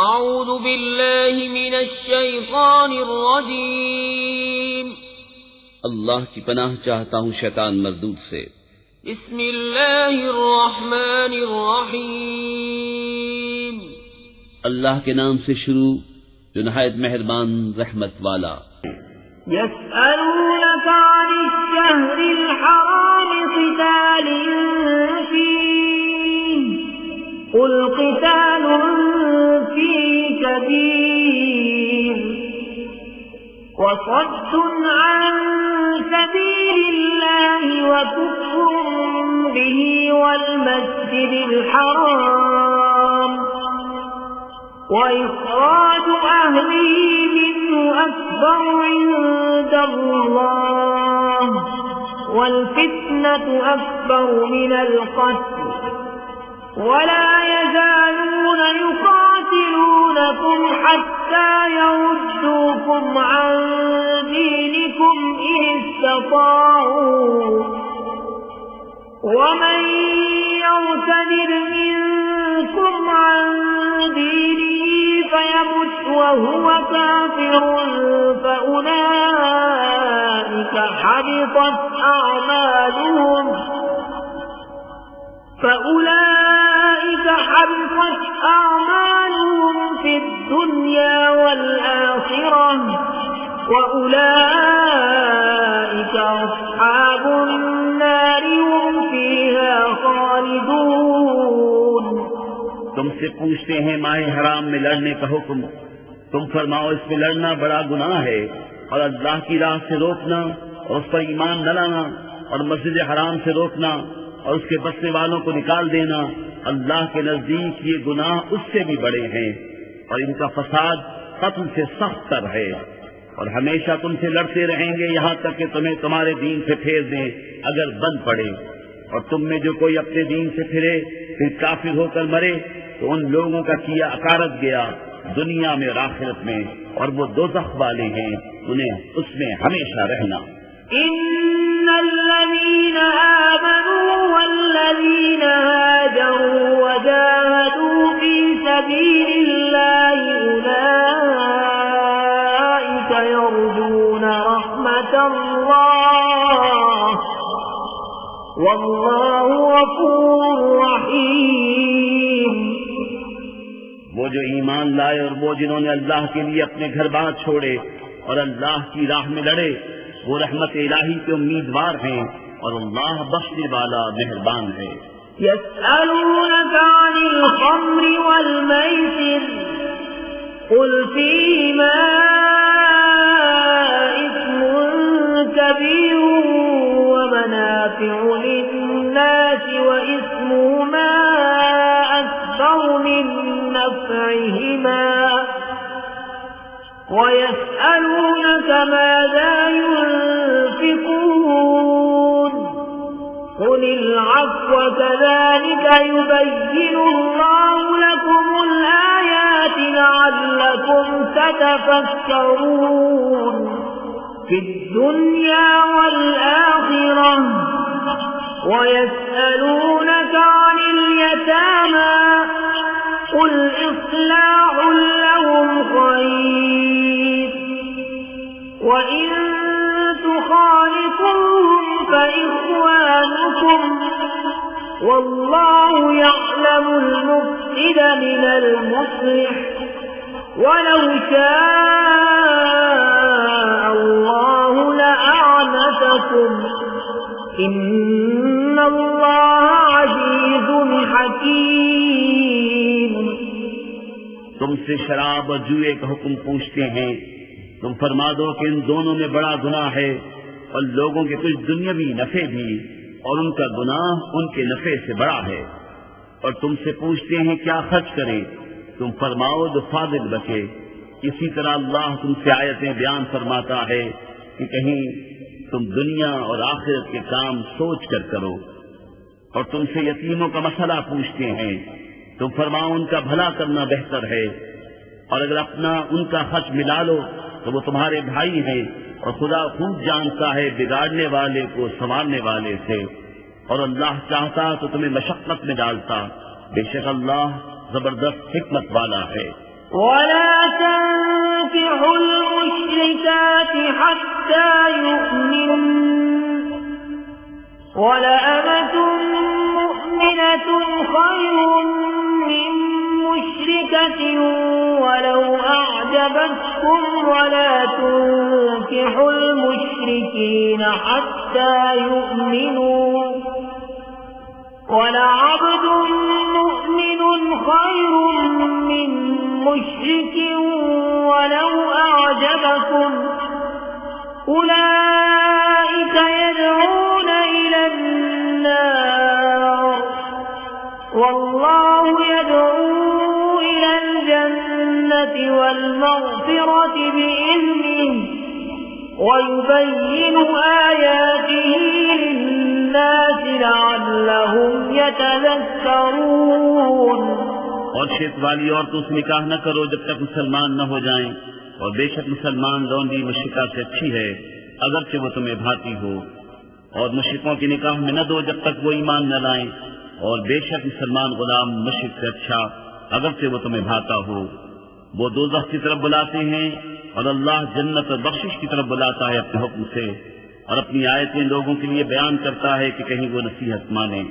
اعوذ باللہ من الشیطان الرجیم، اللہ کی پناہ چاہتا ہوں شیطان مردود سے۔ بسم اللہ الرحمن الرحیم، اللہ کے نام سے شروع جو نہایت مہربان رحمت والا۔ يسألونك عن الشهر الحرام قتال فيه قل قتال فيه كبير وصد عن سبيل الله وكفر به والمسجد الحرام وإخراج أهله منه أكبر عند الله والفتنة أكبر من القتل ولا يزالون يقاتلونكم حتى يردوكم عن دينكم إن استطاعوا ومن يرتد منكم عن دينه فيمت وهو كافر فأولئك حبطت أعمالهم في الدنيا والآخرة وأولئك أصحاب النار هم فيها خالدون۔ تم سے پوچھتے ہیں ماہ حرام میں لڑنے کا حکم، تم فرماؤ اس میں لڑنا بڑا گناہ ہے، اور اللہ کی راہ سے روکنا اور اس پر ایمان نہ لانا اور مسجد حرام سے روکنا اور اس کے بسنے والوں کو نکال دینا، اللہ کے نزدیک یہ گناہ اس سے بھی بڑے ہیں، اور ان کا فساد قتل سے سخت تر ہے، اور ہمیشہ تم سے لڑتے رہیں گے یہاں تک کہ تمہیں تمہارے دین سے پھیر دیں اگر بند پڑے، اور تم میں جو کوئی اپنے دین سے پھرے پھر کافر ہو کر مرے تو ان لوگوں کا کیا اکارت گیا دنیا میں اور آخرت میں، اور وہ دوزخ والے ہیں، انہیں اس میں ہمیشہ رہنا۔ ان الذين آمنوا والذين هاجروا وجاهدوا في سبيل الله أولئك يرجون رحمة الله والله غفور رحيم۔ وہ جو ایمان لائے اور وہ جنہوں نے اللہ کے لیے اپنے گھر بار چھوڑے اور اللہ کی راہ میں لڑے، وہ رحمت الہی کے امیدوار ہیں، اور اللہ بخشنے والا مہربان ہے۔ يسألونك عن الخمر والميسر قل فيهما إثم كبير ومنافع للناس وإثمهما أكبر من نفعهما ويسألونك ماذا ينفقون قل العفو كذلك يبين الله لكم الآيات لعلكم تتفكرون في الدنيا والآخرة ويسألونك عن اليتامى قل إصلاح لهم خير وإن تخالفوهم فإخوانكم والله يعلم المفسد من المصلح ولو شاء الله لأعنتكم إن الله عزيز حكيم۔ تم سے شراب اور جوئے کا حکم پوچھتے ہیں، تم فرما دو کہ ان دونوں میں بڑا گناہ ہے، اور لوگوں کے کچھ دنیاوی نفع بھی، اور ان کا گناہ ان کے نفع سے بڑا ہے۔ اور تم سے پوچھتے ہیں کیا خرچ کریں، تم فرماؤ جو فاضل بچے۔ اسی طرح اللہ تم سے آیتیں بیان فرماتا ہے کہ کہیں تم دنیا اور آخرت کے کام سوچ کر کرو۔ اور تم سے یتیموں کا مسئلہ پوچھتے ہیں، تم فرماؤ ان کا بھلا کرنا بہتر ہے، اور اگر اپنا ان کا خرچ ملا لو تو وہ تمہارے بھائی ہیں، اور خدا خوب جانتا ہے بگاڑنے والے کو سنوارنے والے سے، اور اللہ چاہتا تو تمہیں مشقت میں ڈالتا، بے شک اللہ زبردست حکمت والا ہے۔ ولا تنكحوا المشركات حتى يؤمنن ولأمة مؤمنة خير من مشركة ولو أعجبتكم ولا تنكحوا المشركين حتى يؤمنوا ولعبد مؤمن خير من مشرك ولو أعجبكم أولئك يدعون إلى النار والله يدعو إلى الجنة والمغفرة بإذنه ويبين آياته للناس لعلهم يتذكرون اور شرک والی عورتوں سے نکاح نہ کرو جب تک مسلمان نہ ہو جائیں، اور بے شک مسلمان لونڈی مشرکہ سے اچھی ہے اگرچہ وہ تمہیں بھاتی ہو، اور مشرکوں کی نکاح میں نہ دو جب تک وہ ایمان نہ لائیں، اور بے شک مسلمان غلام مشرک سے اچھا اگرچہ وہ تمہیں بھاتا ہو۔ وہ دوزخ کی طرف بلاتے ہیں اور اللہ جنت اور بخشش کی طرف بلاتا ہے اپنے حکم سے، اور اپنی آیتیں لوگوں کے لیے بیان کرتا ہے کہ کہیں وہ نصیحت مانیں۔